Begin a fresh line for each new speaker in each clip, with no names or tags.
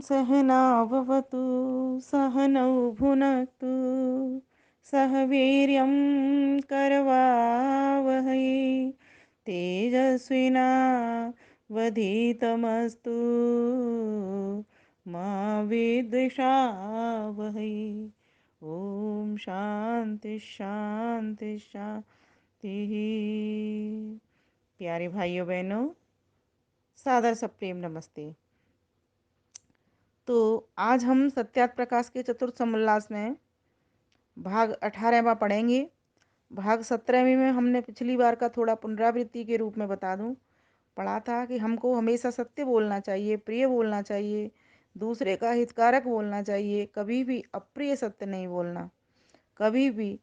सहनाववतु सहनौ भुनक्तु सह वीर्यं करवावहै तेजस्विनावधीतमस्तु मा विद्विषावहै। ओम शांति शांति शांति। प्यारे भाइयों बहनों, सादर सप्रेम नमस्ते। तो आज हम सत्यार्थ प्रकाश के चतुर्थ समोल्लास में भाग 18वां पढ़ेंगे। भाग 17वें में हमने पिछली बार का थोड़ा पुनरावृत्ति के रूप में बता दूं, पढ़ा था कि हमको हमेशा सत्य बोलना चाहिए, प्रिय बोलना चाहिए, दूसरे का हितकारक बोलना चाहिए, कभी भी अप्रिय सत्य नहीं बोलना, कभी भी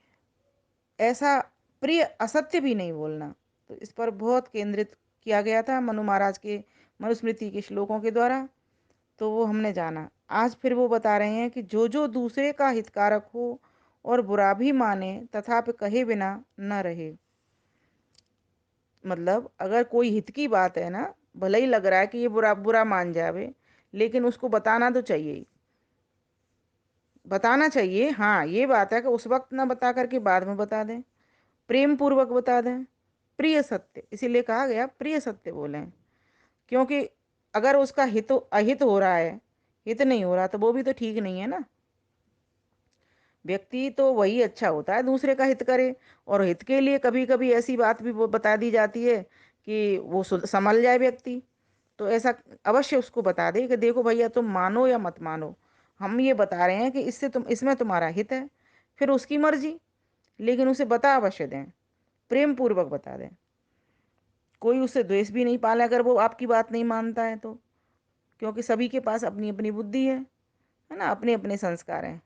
ऐसा प्रिय असत्य भी नहीं बोलना। तो इस पर बहुत केंद्रित किया गया था मनु महाराज के मनुस्मृति के श्लोकों के द्वारा, तो वो हमने जाना। आज फिर वो बता रहे हैं कि जो जो दूसरे का हितकारक हो और बुरा भी माने तथापि कहे बिना न रहे। मतलब अगर कोई हित की बात है ना, भले ही लग रहा है कि ये बुरा बुरा मान जावे, लेकिन उसको बताना तो चाहिए, बताना चाहिए। हाँ, ये बात है कि उस वक्त ना बता करके बाद में बता दें, प्रेम पूर्वक बता दें, प्रिय सत्य, इसीलिए कहा गया प्रिय सत्य बोलें। क्योंकि अगर उसका हित अहित हो रहा है, हित नहीं हो रहा, तो वो भी तो ठीक नहीं है ना। व्यक्ति तो वही अच्छा होता है दूसरे का हित करे, और हित के लिए कभी कभी ऐसी बात भी वो बता दी जाती है कि वो संभल जाए व्यक्ति। तो ऐसा अवश्य उसको बता दे कि देखो भैया, तुम मानो या मत मानो, हम ये बता रहे हैं कि इसमें तुम्हारा हित है, फिर उसकी मर्जी, लेकिन उसे बता अवश्य दें, प्रेम पूर्वक बता दें। कोई उससे द्वेष भी नहीं पाले अगर वो आपकी बात नहीं मानता है तो, क्योंकि सभी के पास अपनी अपनी बुद्धि है ना, अपने अपने संस्कार हैं।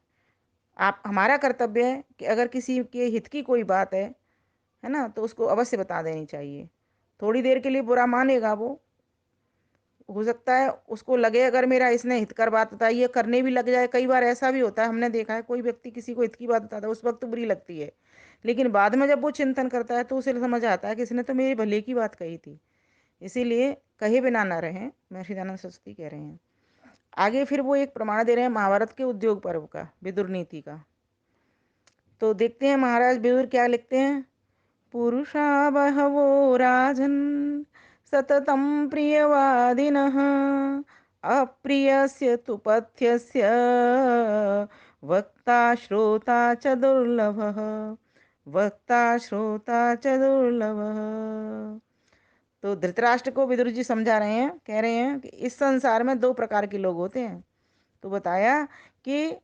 आप हमारा कर्तव्य है कि अगर किसी के हित की कोई बात है ना, तो उसको अवश्य बता देनी चाहिए। थोड़ी देर के लिए बुरा मानेगा वो, हो सकता है उसको लगे अगर मेरा इसने हितकर बात बताई है, करने भी लग जाए। कई बार ऐसा भी होता है, हमने देखा है, कोई व्यक्ति किसी को हित की बात बताता है, उस वक्त तो बुरी लगती है, लेकिन बाद में जब वो चिंतन करता है तो उसे समझ आता है कि इसने तो मेरे भले की बात कही थी। इसीलिए कहे बिना ना रहें, महर्षि दयानंद सरस्वती कह रहे हैं। आगे फिर वो एक प्रमाण दे रहे हैं महाभारत के उद्योग पर्व का, विदुर नीति का। तो देखते हैं महाराज विदुर क्या लिखते हैं। पुरुषा बहवो राजन् सततं प्रियवादिनः अप्रियस्य तु पथ्यस्य वक्ता श्रोता च दुर्लभः, वक्ता श्रोता च दुर्लभः। तो धृतराष्ट्र को विदुर जी समझा रहे हैं, कह रहे हैं कि इस संसार में दो प्रकार के लोग होते हैं। तो बताया कि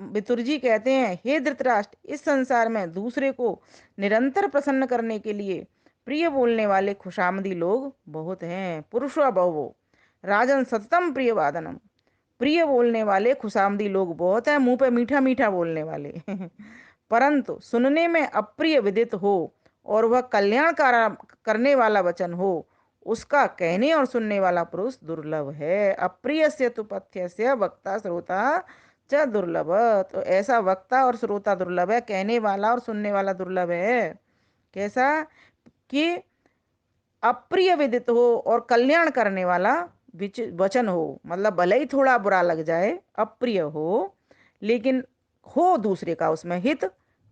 विदुर जी कहते हैं, हे धृतराष्ट्र, इस संसार में दूसरे को निरंतर प्रसन्न करने के लिए प्रिय बोलने वाले खुशामदी लोग बहुत हैं। पुरुषो बहुवो राजन सततम प्रिय वादनम, प्रिय बोलने वाले खुशामदी लोग बहुत हैं, मुंह पे मीठा मीठा बोलने वाले परंतु सुनने में अप्रिय विदित हो और वह कल्याणकार करने वाला वचन हो, उसका कहने और सुनने वाला पुरुष दुर्लभ है। अप्रिय से तु पथ्य से वक्ता श्रोता च दुर्लभ। तो ऐसा वक्ता और श्रोता दुर्लभ है, कहने वाला और सुनने वाला दुर्लभ है। कैसा? कि अप्रिय विदित हो और कल्याण करने वाला वचन हो। मतलब भले ही थोड़ा बुरा लग जाए, अप्रिय हो, लेकिन हो दूसरे का उसमें हित,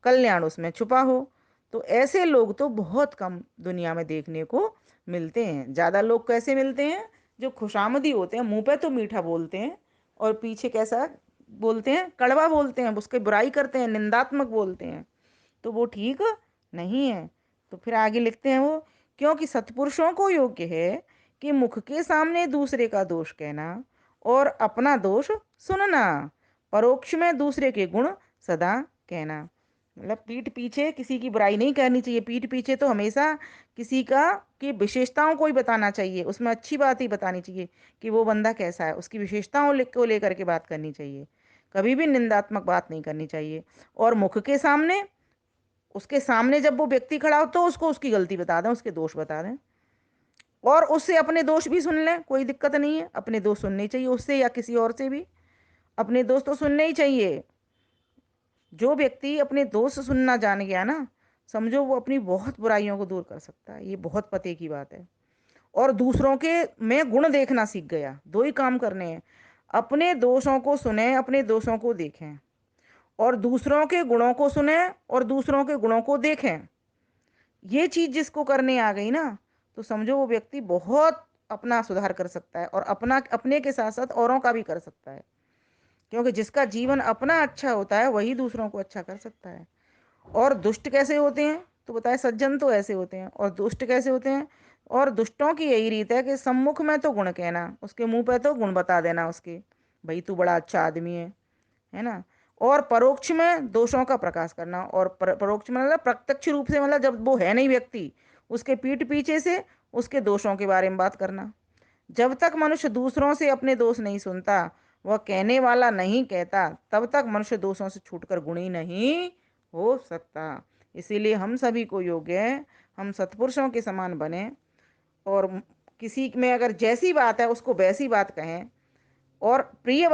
कल्याण उसमें छुपा हो। तो ऐसे लोग तो बहुत कम दुनिया में देखने को मिलते हैं। ज्यादा लोग कैसे मिलते हैं? जो खुशामदी होते हैं, मुंह पे तो मीठा बोलते हैं और पीछे कैसा बोलते हैं? कड़वा बोलते हैं, उसकी बुराई करते हैं, निंदात्मक बोलते हैं। तो वो ठीक नहीं है। तो फिर आगे लिखते हैं वो, क्योंकि सत्पुरुषों को योग्य है कि मुख के सामने दूसरे का दोष कहना और अपना दोष सुनना, परोक्ष में दूसरे के गुण सदा कहना। मतलब पीठ पीछे किसी की बुराई नहीं करनी चाहिए, पीठ पीछे तो हमेशा किसी का की विशेषताओं को ही बताना चाहिए, उसमें अच्छी बात ही बतानी चाहिए कि वो बंदा कैसा है, उसकी विशेषताओं को लेकर के बात करनी चाहिए, कभी भी निंदात्मक बात नहीं करनी चाहिए। और मुख के सामने, उसके सामने जब वो व्यक्ति खड़ा हो तो उसको उसकी गलती बता दें, उसके दोष बता दें, और उससे अपने दोष भी सुन लें, कोई दिक्कत नहीं है, अपने दोष सुनने चाहिए उससे या किसी और से भी, अपने दोस्त तो सुनने ही चाहिए। जो व्यक्ति अपने दोस्त सुनना जान गया ना, समझो वो अपनी बहुत बुराइयों को दूर कर सकता है, ये बहुत पते की बात है। और दूसरों के में गुण देखना सीख गया। दो ही काम करने हैं, अपने दोषों को सुने, अपने दोषों को देखें, और दूसरों के गुणों को सुने और दूसरों के गुणों को देखें। ये चीज जिसको करने आ गई ना, तो समझो वो व्यक्ति बहुत अपना सुधार कर सकता है, और अपना अपने के साथ साथ औरों का भी कर सकता है। क्योंकि जिसका जीवन अपना अच्छा होता है वही दूसरों को अच्छा कर सकता है। और दुष्ट कैसे होते हैं, तो बताए सज्जन तो ऐसे होते हैं, और दुष्ट कैसे होते हैं। और दुष्टों की यही रीत है कि सम्मुख में तो गुण कहना, उसके मुंह पे तो गुण बता देना उसके, भाई तू बड़ा अच्छा आदमी है ना। और परोक्ष में दोषों का प्रकाश करना, और परोक्ष में मतलब प्रत्यक्ष रूप से, मतलब जब वो है नहीं व्यक्ति, उसके पीठ पीछे से उसके दोषों के बारे में बात करना। जब तक मनुष्य दूसरों से अपने दोष नहीं सुनता, वह कहने वाला नहीं कहता, तब तक मनुष्य दोषों से छूटकर गुणी नहीं हो सकता। इसीलिए हम सभी को योग्य है हम सत्पुरुषों के समान बने, और किसी में अगर जैसी बात है उसको वैसी बात कहें, और प्रिय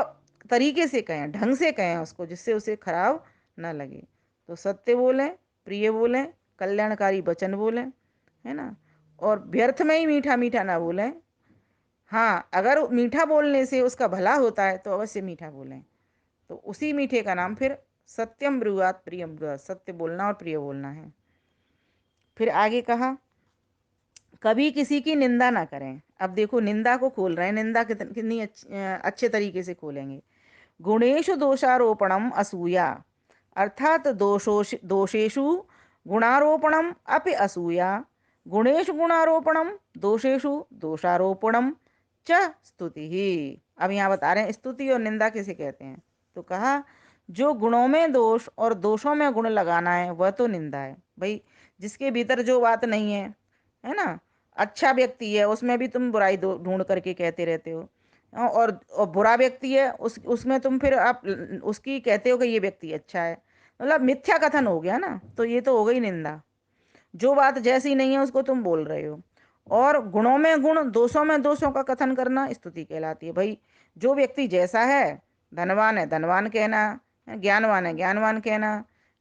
तरीके से कहें, ढंग से कहें उसको, जिससे उसे खराब ना लगे। तो सत्य बोलें, प्रिय बोलें, कल्याणकारी वचन बोलें, है ना। और व्यर्थ में ही मीठा मीठा ना बोलें। हाँ, अगर मीठा बोलने से उसका भला होता है तो अवश्य मीठा बोलें। तो उसी मीठे का नाम फिर सत्यम ब्रुवात प्रियम ब्रुवात, सत्य बोलना और प्रिय बोलना है। फिर आगे कहा, कभी किसी की निंदा ना करें। अब देखो निंदा को खोल रहे हैं, निंदा कितनी अच्छे तरीके से खोलेंगे। गुणेशु दोषारोपणम असूया, अर्थात दोषेषु गुणारोपणम अपि असूया, गुणेशु गुणारोपणम दोषेषु दोषारोपणम च स्तुति ही। अब यहाँ बता रहे हैं स्तुति और निंदा किसे कहते हैं। तो कहा, जो गुणों में दोष और दोषों में गुण लगाना है वह तो निंदा है। भाई जिसके भीतर जो बात नहीं है ना, अच्छा व्यक्ति है उसमें भी तुम बुराई ढूंढ करके कहते रहते हो, और बुरा व्यक्ति है उसमें तुम फिर आप उसकी कहते हो कि ये व्यक्ति अच्छा है, मतलब मिथ्या कथन हो गया ना, तो ये तो हो गई निंदा। जो बात जैसी नहीं है उसको तुम बोल रहे हो। और गुणों में गुण, दोषों में दोषों का कथन करना स्तुति कहलाती है। भाई जो व्यक्ति जैसा है धनवान कहना, ज्ञानवान है ज्ञानवान कहना,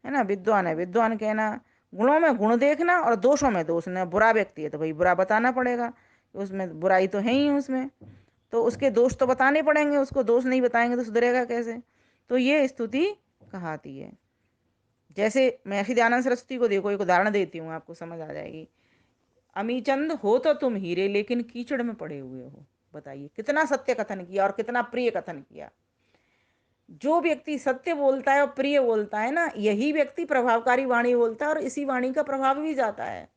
है ना, विद्वान है विद्वान कहना। गुणों में गुण देखना और दोषों में दोष ना। बुरा व्यक्ति है तो भाई बुरा बताना पड़ेगा, उसमें बुराई तो है ही उसमें, तो उसके दोष तो बताने पड़ेंगे, उसको दोष नहीं बताएंगे तो सुधरेगा कैसे। तो ये स्तुति कहाती है। जैसे महर्षि दयानंद सरस्वती को देखो, एक उदाहरण देती हूँ आपको समझ आ जाएगी। अमीचंद हो तो तुम हीरे लेकिन कीचड़ में पड़े हुए हो। बताइए कितना सत्य कथन किया और कितना प्रिय कथन किया। जो व्यक्ति सत्य बोलता है और प्रिय बोलता है ना, यही व्यक्ति प्रभावकारी वाणी बोलता है, और इसी वाणी का प्रभाव भी जाता है।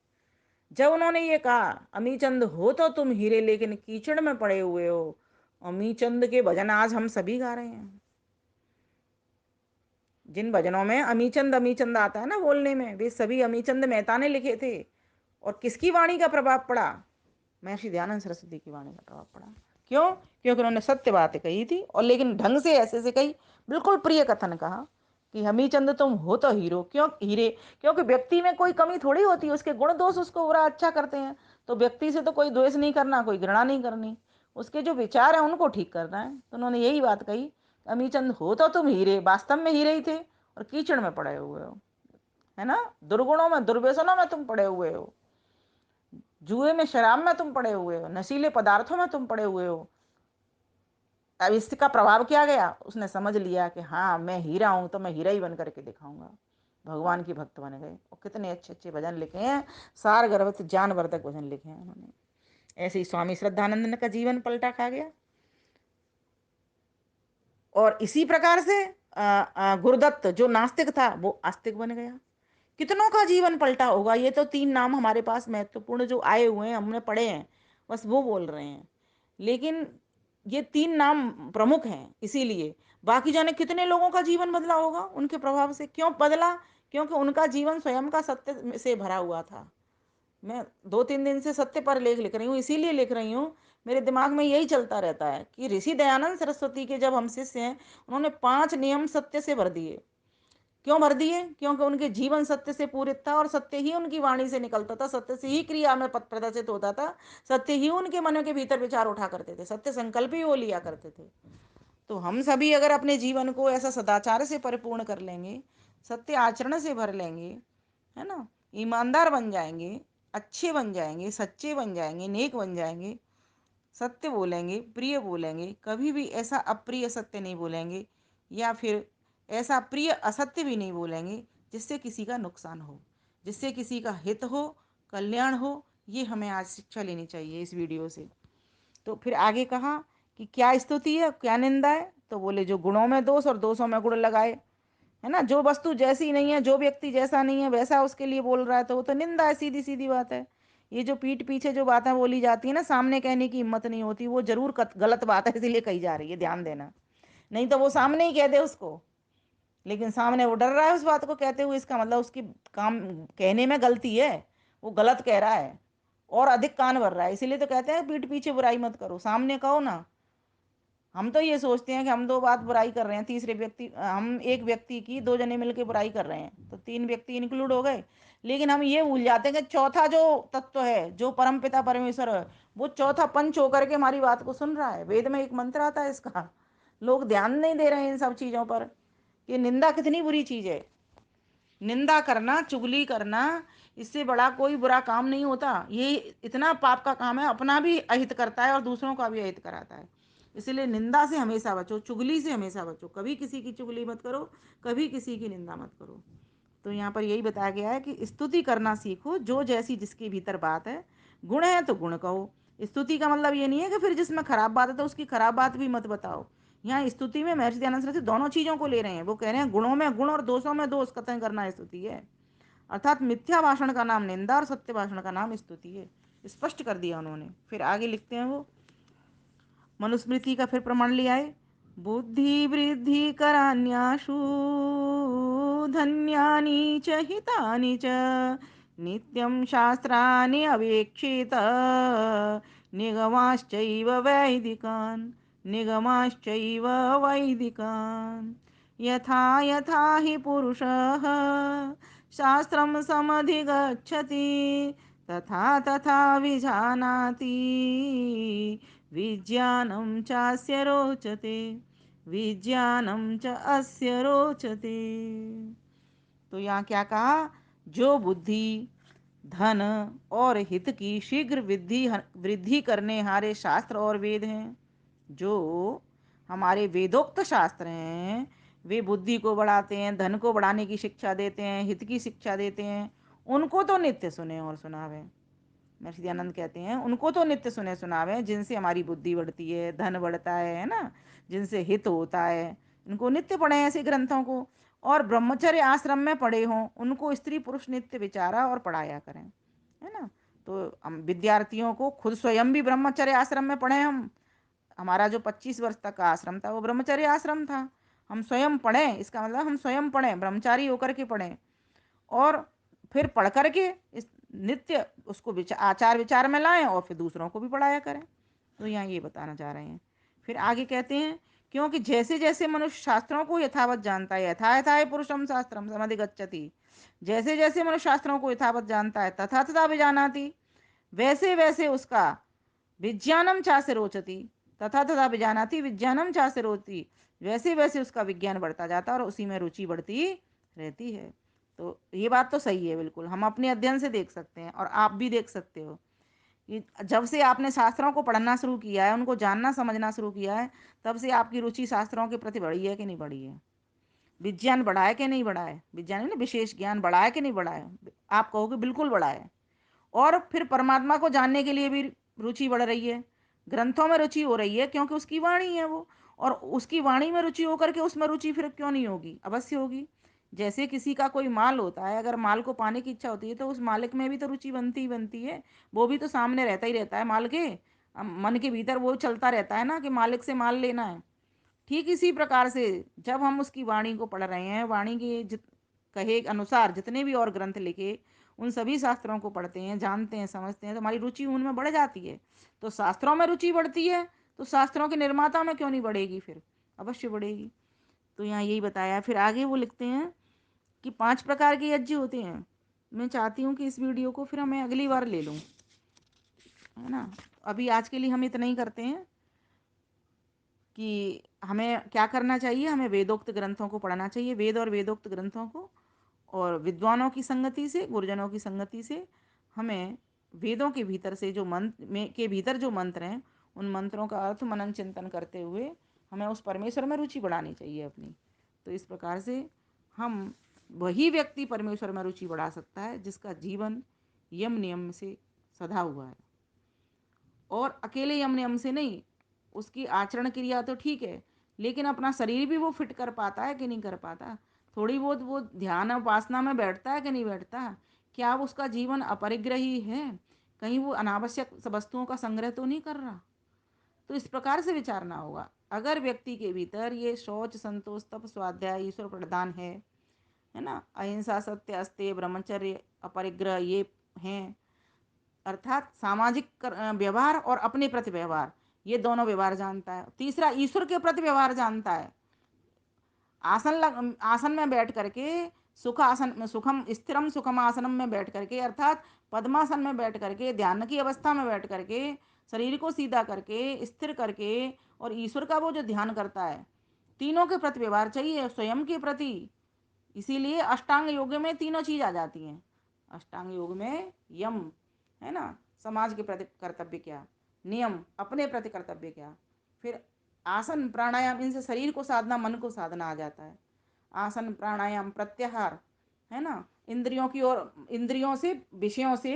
जब उन्होंने ये कहा, अमीचंद हो तो तुम हीरे लेकिन कीचड़ में पड़े हुए हो, अमीचंद के भजन आज हम सभी गा रहे हैं। जिन भजनों में अमीचंद अमीचंद आता है ना बोलने में, वे सभी अमीचंद मेहता ने लिखे थे। और किसकी वाणी का प्रभाव पड़ा? महर्षि दयानंद सरस्वती की वाणी का प्रभाव पड़ा। क्यों? क्योंकि उन्होंने सत्य बातें कही थी, और लेकिन ढंग से ऐसे से कही, बिल्कुल प्रिय कथन कहा कि हमीचंद तुम हो तो हीरो, क्यों हीरे? क्योंकि व्यक्ति में कोई कमी थोड़ी होती है, उसके गुण दोष उसको बुरा अच्छा करते हैं। तो व्यक्ति से तो कोई द्वेष नहीं करना, कोई घृणा नहीं करनी, उसके जो विचार है उनको ठीक करना है। तो उन्होंने यही बात कही, अमीचंद हो तो तुम हीरे, वास्तव में हीरे ही थे, और कीचड़ में पड़े हुए हो, है ना, दुर्गुणों में दुर्व्यसनों में तुम पड़े हुए हो, जुए में शराब में तुम पड़े हुए हो, नशीले पदार्थों में तुम पड़े हुए हो। अब इसका प्रभाव क्या गया, उसने समझ लिया कि हाँ मैं हीरा हूं तो मैं हीरा ही बन करके दिखाऊंगा। भगवान की भक्त बन गए, और कितने अच्छे अच्छे भजन लिखे हैं, सार गर्भित ज्ञानवर्धक भजन लिखे हैं उन्होंने। ऐसे ही स्वामी श्रद्धानंद का जीवन पलटा खा गया। और इसी प्रकार से गुरुदत्त जो नास्तिक था वो आस्तिक बन गया। कितनों का जीवन पलटा होगा। ये तो तीन नाम हमारे पास महत्वपूर्ण जो आए हुए हैं, हमने पढ़े हैं, बस वो बोल रहे हैं। लेकिन ये तीन नाम प्रमुख हैं, इसीलिए बाकी जाने कितने लोगों का जीवन बदला होगा उनके प्रभाव से। क्यों बदला? क्योंकि उनका जीवन स्वयं का सत्य से भरा हुआ था। मैं 2-3 दिन से सत्य पर लेख लिख रही हूँ, इसीलिए लिख रही हूँ, मेरे दिमाग में यही चलता रहता है कि ऋषि दयानंद सरस्वती के जब हम शिष्य हैं, उन्होंने 5 नियम सत्य से भर दिए। क्यों भर दिए? क्योंकि उनके जीवन सत्य से पूरित था, और सत्य ही उनकी वाणी से निकलता था, सत्य से ही क्रिया में पथ प्रदर्शित होता था, सत्य ही उनके मन के भीतर विचार उठा करते थे, सत्य संकल्प ही वो लिया करते थे। तो हम सभी अगर अपने जीवन को ऐसा सदाचार से परिपूर्ण कर लेंगे, सत्य आचरण से भर लेंगे, है ना, ईमानदार बन जाएंगे, अच्छे बन जाएंगे, सच्चे बन जाएंगे, नेक बन जाएंगे, सत्य बोलेंगे, प्रिय बोलेंगे, कभी भी ऐसा अप्रिय सत्य नहीं बोलेंगे या फिर ऐसा प्रिय असत्य भी नहीं बोलेंगे जिससे किसी का नुकसान हो, जिससे किसी का हित हो, कल्याण हो। ये हमें आज शिक्षा लेनी चाहिए इस वीडियो से। तो फिर आगे कहा कि क्या स्तुति है, क्या निंदा है। तो बोले जो गुणों में दोष और दोषों में गुण लगाए, है ना। जो वस्तु जैसी नहीं है, जो व्यक्ति जैसा नहीं है वैसा उसके लिए बोल रहा है, तो वो तो निंदा है, सीधी सीधी बात है। ये जो पीठ पीछे जो बातें बोली जाती है ना, सामने कहने की हिम्मत नहीं होती, वो जरूर गलत बात है, इसीलिए कही जा रही है, ध्यान देना। नहीं तो वो सामने ही कह दे उसको, लेकिन सामने वो डर रहा है उस बात को कहते हुए, इसका मतलब उसकी काम कहने में गलती है, वो गलत कह रहा है और अधिक कान भर रहा है। इसीलिए तो कहते हैं पीठ पीछे बुराई मत करो, सामने कहो ना। हम तो ये सोचते हैं कि हम दो बात बुराई कर रहे हैं, तीसरे व्यक्ति, हम एक व्यक्ति की दो जने मिलकर बुराई कर रहे हैं तो तीन व्यक्ति इंक्लूड हो गए। लेकिन हम ये भूल जाते हैं कि चौथा जो तत्व है, जो परम पिता परमेश्वर है, वो चौथा पंच होकर के हमारी बात को सुन रहा है। वेद में एक मंत्र आता है इसका, लोग ध्यान नहीं दे रहे हैं इन सब चीजों पर कि निंदा कितनी बुरी चीज है। निंदा करना, चुगली करना, इससे बड़ा कोई बुरा काम नहीं होता। ये इतना पाप का काम है, अपना भी अहित करता है और दूसरों का भी अहित कराता है। इसलिए निंदा से हमेशा बचो, चुगली से हमेशा बचो। कभी किसी की चुगली मत करो, कभी किसी की निंदा मत करो। तो यहाँ पर यही बताया गया है कि स्तुति करना सीखो, जो जैसी जिसके भीतर बात है। गुण है तो गुण कहो। स्तुति का मतलब ये नहीं है कि फिर जिसमें खराब बात है तो उसकी खराब बात भी मत बताओ। यहाँ स्तुति में महर्षि दयानंद सरस्वती दोनों चीजों को ले रहे हैं। वो कह रहे हैं गुणों में गुण और दोषों में दोष कथन करना स्तुति है। अर्थात मिथ्या भाषण का नाम निंदा और सत्य भाषण का नाम स्तुति है। स्पष्ट कर दिया उन्होंने। फिर आगे लिखते हैं वो, मनुस्मृति का फिर प्रमाण ले आए। बुद्धि वृद्धि करान्याशु धन्यानि च हितानि च नित्यं शास्त्राणि अवेक्षित निगमाश्चैव वैदिकान् निगमाश्चैव वैदिकान् यथा यथा हि पुरुषः शास्त्रं समधिगच्छति तथा तथा विजानाति विज्ञानं चास्य रोचते विज्ञानं च अस्य रोचते। तो यहाँ क्या कहा, जो बुद्धि, धन और हित की शीघ्र वृद्धि वृद्धि करने हारे शास्त्र और वेद हैं, जो हमारे वेदोक्त शास्त्र हैं, वे बुद्धि को बढ़ाते हैं, धन को बढ़ाने की शिक्षा देते हैं, हित की शिक्षा देते हैं। उनको तो नित्य सुने और सुनावे। महर्षि दयानंद कहते हैं उनको तो नित्य सुने सुनावे, जिनसे हमारी बुद्धि बढ़ती है, धन बढ़ता है ना, जिनसे हित होता है। इनको नित्य पढ़े ऐसे ग्रंथों को। और ब्रह्मचर्य आश्रम में पढ़े हों उनको स्त्री पुरुष नित्य विचारा और पढ़ाया करें, है ना। तो हम विद्यार्थियों को, खुद स्वयं भी ब्रह्मचर्य आश्रम में पढ़े हम। हमारा जो 25 वर्ष तक का आश्रम था वो ब्रह्मचर्य आश्रम था। हम स्वयं पढ़ें, इसका मतलब हम स्वयं पढ़ें, ब्रह्मचारी होकर के पढ़ें और फिर पढ़ करके इस नित्य उसको आचार विचार में लाएं और फिर दूसरों को भी पढ़ाया करें। तो यहाँ ये बताना चाह रहे हैं। फिर आगे कहते हैं, क्योंकि जैसे जैसे मनुष्य शास्त्रों को यथावत जानता है, यथा यथा पुरुषम शास्त्रम समधिगच्छति, जैसे जैसे मनुष्य शास्त्रों को यथावत जानता है, तथा तथा विजानाति, वैसे वैसे उसका विज्ञानम चासे रोचती, तथा तथा विजानाति विज्ञानम चासे रोचती, वैसे वैसे उसका विज्ञान बढ़ता जाता है और उसी में रुचि बढ़ती रहती है। तो ये बात तो सही है, बिल्कुल हम अपने अध्ययन से देख सकते हैं और आप भी देख सकते हो कि जब से आपने शास्त्रों को पढ़ना शुरू किया है, उनको जानना समझना शुरू किया है, तब से आपकी रुचि शास्त्रों के प्रति बढ़ी है कि नहीं बढ़ी है। विज्ञान बढ़ा है कि नहीं बढ़ा है, विज्ञान है ना, विशेष ज्ञान बढ़ा है कि नहीं बढ़ा है। आप कहोगे बिल्कुल बढ़ा है। और फिर परमात्मा को जानने के लिए भी रुचि बढ़ रही है, ग्रंथों में रुचि हो रही है, क्योंकि उसकी वाणी है वो। और उसकी वाणी में रुचि होकर के उसमें रुचि फिर क्यों नहीं होगी, अवश्य होगी। जैसे किसी का कोई माल होता है, अगर माल को पाने की इच्छा होती है तो उस मालिक में भी तो रुचि बनती ही बनती है। वो भी तो सामने रहता ही रहता है माल के, मन के भीतर वो चलता रहता है ना कि मालिक से माल लेना है। ठीक इसी प्रकार से जब हम उसकी वाणी को पढ़ रहे हैं, वाणी के कहे अनुसार जितने भी और ग्रंथ लिखे, उन सभी शास्त्रों को पढ़ते हैं, जानते हैं, समझते हैं, तो हमारी रुचि उनमें बढ़ जाती है। तो शास्त्रों में रुचि बढ़ती है तो शास्त्रों के निर्माता में क्यों नहीं बढ़ेगी, फिर अवश्य बढ़ेगी। तो यहाँ यही बताया। फिर आगे वो लिखते हैं कि 5 प्रकार के यज्ञ होते हैं। मैं चाहती हूँ कि इस वीडियो को फिर मैं अगली बार ले लूँ, है ना। अभी आज के लिए हम इतना ही करते हैं कि हमें क्या करना चाहिए, हमें वेदोक्त ग्रंथों को पढ़ना चाहिए, वेद और वेदोक्त ग्रंथों को। और विद्वानों की संगति से, गुरुजनों की संगति से हमें वेदों के भीतर से जो मंत्र में के भीतर जो मंत्र हैं उन मंत्रों का अर्थ मनन चिंतन करते हुए हमें उस परमेश्वर में रुचि बढ़ानी चाहिए अपनी। तो इस प्रकार से हम वही व्यक्ति परमेश्वर में रुचि बढ़ा सकता है जिसका जीवन यम नियम से सधा हुआ है। और अकेले यम नियम से नहीं, उसकी आचरण क्रिया तो ठीक है, लेकिन अपना शरीर भी वो फिट कर पाता है कि नहीं कर पाता। थोड़ी बहुत वो ध्यान उपासना में बैठता है कि नहीं बैठता। क्या उसका जीवन अपरिग्रही है, कहीं वो अनावश्यक वस्तुओं का संग्रह तो नहीं कर रहा। तो इस प्रकार से विचारना होगा। अगर व्यक्ति के भीतर ये शौच, संतोष, तप, स्वाध्याय, ईश्वर प्रदान है ना, अहिंसा, सत्य, अस्तेय, ब्रह्मचर्य, अपरिग्रह, ये हैं, अर्थात सामाजिक व्यवहार और अपने प्रति व्यवहार, ये दोनों व्यवहार जानता है। तीसरा, ईश्वर के प्रति व्यवहार जानता है। आसन में बैठ करके, सुख आसन, सुखम स्थिरम सुखम आसनम में बैठ करके, अर्थात पद्मासन में बैठ करके, ध्यान की अवस्था में बैठ करके, शरीर को सीधा करके, स्थिर करके, और ईश्वर का वो जो ध्यान करता है, तीनों के प्रति व्यवहार चाहिए, स्वयं के प्रति। इसीलिए अष्टांग योग में तीनों चीज आ जाती हैं। अष्टांग योग में यम है ना, समाज के प्रति कर्तव्य क्या, नियम अपने प्रति कर्तव्य क्या, फिर आसन प्राणायाम, इनसे शरीर को साधना, मन को साधना आ जाता है। आसन प्राणायाम प्रत्याहार है ना, इंद्रियों की ओर, इंद्रियों से, विषयों से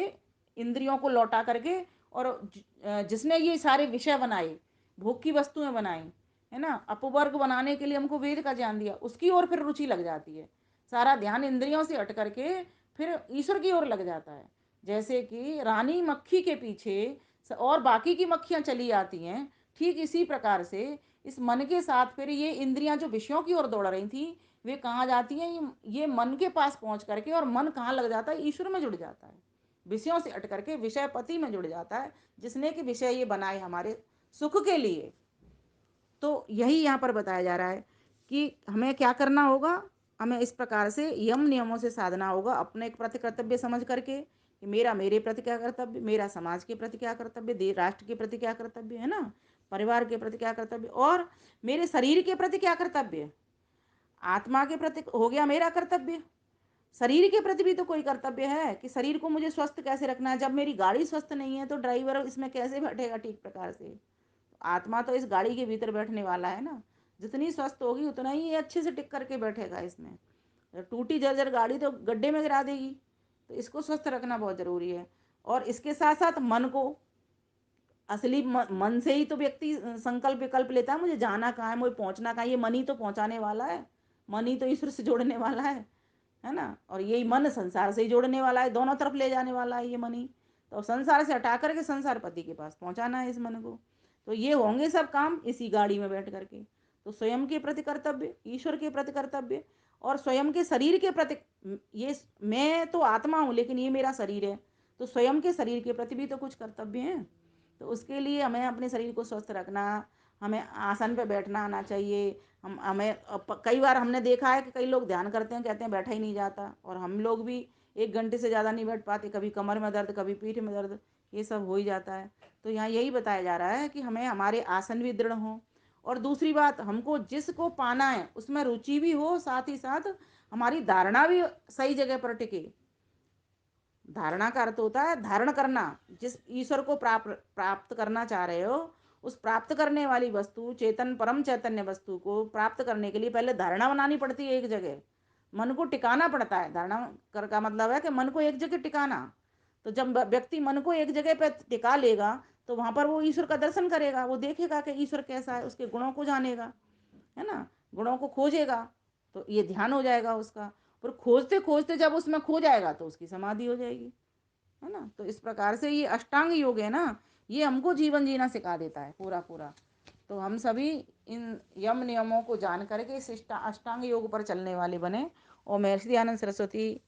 इंद्रियों को लौटा करके, और जिसने ये सारे विषय बनाए, भोग की वस्तुएं बनाई है ना, अपवर्ग बनाने के लिए हमको वेद का ज्ञान दिया, उसकी ओर फिर रुचि लग जाती है। सारा ध्यान इंद्रियों से हट करके फिर ईश्वर की ओर लग जाता है। जैसे कि रानी मक्खी के पीछे और बाकी की मक्खियां चली आती हैं, ठीक इसी प्रकार से इस मन के साथ फिर ये इंद्रियां जो विषयों की ओर दौड़ रही थी, वे कहाँ जाती हैं, ये मन के पास पहुंच करके, और मन कहाँ लग जाता है, ईश्वर में जुड़ जाता है। विषयों से हट करके विषयपति में जुड़ जाता है, जिसने कि विषय ये बनाए हमारे सुख के लिए। तो यही यहाँ पर बताया जा रहा है कि हमें क्या करना होगा। हमें इस प्रकार से यम नियमों से साधना होगा, अपने एक प्रति कर्तव्य समझ करके कि मेरा मेरे प्रति क्या कर्तव्य, मेरा समाज के प्रति क्या कर्तव्य, देश राष्ट्र के प्रति क्या कर्तव्य है ना, परिवार के प्रति क्या कर्तव्य, और मेरे शरीर के प्रति क्या कर्तव्य, आत्मा के प्रति हो गया मेरा कर्तव्य। शरीर के प्रति भी तो कोई कर्तव्य है कि शरीर को मुझे स्वस्थ कैसे रखना है। जब मेरी गाड़ी स्वस्थ नहीं है तो ड्राइवर इसमें कैसे बैठेगा ठीक प्रकार से। आत्मा तो इस गाड़ी के भीतर बैठने वाला है ना, जितनी स्वस्थ होगी उतना ही ये अच्छे से टिक करके बैठेगा इसमें। टूटी जर्जर गाड़ी तो गड्ढे में गिरा देगी। तो इसको स्वस्थ रखना बहुत जरूरी है। और इसके साथ साथ मन को, असली मन से ही तो व्यक्ति संकल्प विकल्प लेता है, मुझे जाना कहाँ है, मुझे पहुंचना कहाँ है। ये मन ही तो पहुंचाने वाला है, मन ही तो ईश्वर से जोड़ने वाला है ना। और यही मन संसार से ही जोड़ने वाला है, दोनों तरफ ले जाने वाला है ये मन ही। तो संसार से हटा करके संसार पति के पास पहुंचाना है इस मन को। तो ये होंगे सब काम इसी गाड़ी में बैठ करके। तो स्वयं के प्रति कर्तव्य, ईश्वर के प्रति कर्तव्य, और स्वयं के शरीर के प्रति, ये मैं तो आत्मा हूँ लेकिन ये मेरा शरीर है, तो स्वयं के शरीर के प्रति भी तो कुछ कर्तव्य हैं। तो उसके लिए हमें अपने शरीर को स्वस्थ रखना, हमें आसन पे बैठना आना चाहिए। हम हमें कई बार हमने देखा है कि कई लोग ध्यान करते हैं, कहते हैं बैठा ही नहीं जाता, और हम लोग भी 1 घंटे से ज़्यादा नहीं बैठ पाते, कभी कमर में दर्द, कभी पीठ में दर्द, ये सब हो ही जाता है। तो यहाँ यही बताया जा रहा है कि हमें हमारे आसन भी दृढ़ हों, और दूसरी बात, हमको जिसको पाना है उसमें रुचि भी हो, साथ ही साथ हमारी धारणा भी सही जगह पर टिके। धारणा का अर्थ होता है धारण करना। जिस ईश्वर को प्राप्त प्राप्त करना चाह रहे हो, उस प्राप्त करने वाली वस्तु, चेतन परम चैतन्य वस्तु को प्राप्त करने के लिए पहले धारणा बनानी पड़ती है एक जगह। मन को टिकाना पड़ता है। धारणा कर का मतलब है कि मन को एक जगह टिकाना। तो जब व्यक्ति मन को एक जगह पे टिका लेगा, तो वहां पर वो ईश्वर का दर्शन करेगा, वो देखेगा कि ईश्वर कैसा है, उसके गुणों को जानेगा, है ना, गुणों को खोजेगा। तो ये ध्यान हो जाएगा उसका। पर खोजते खोजते जब उसमें खो जाएगा तो उसकी समाधि हो जाएगी, है ना। तो इस प्रकार से ये अष्टांग योग है ना, ये हमको जीवन जीना सिखा देता है पूरा पूरा। तो हम सभी इन यम नियमों को जान करके इस अष्टांग योग पर चलने वाले बने। और महर्षि दयानंद सरस्वती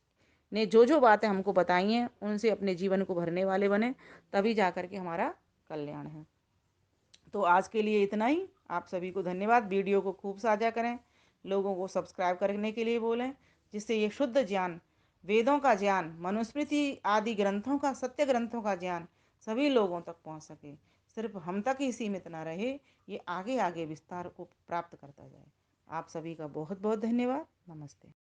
ने जो जो बातें हमको बताई हैं उनसे अपने जीवन को भरने वाले बने, तभी जा करके हमारा कल्याण है। तो आज के लिए इतना ही। आप सभी को धन्यवाद। वीडियो को खूब साझा करें, लोगों को सब्सक्राइब करने के लिए बोलें, जिससे ये शुद्ध ज्ञान, वेदों का ज्ञान, मनुस्मृति आदि ग्रंथों का, सत्य ग्रंथों का ज्ञान सभी लोगों तक पहुंच सके। सिर्फ हम तक ही सीमित ना रहे, ये आगे आगे विस्तार को प्राप्त करता जाए। आप सभी का बहुत बहुत धन्यवाद। नमस्ते।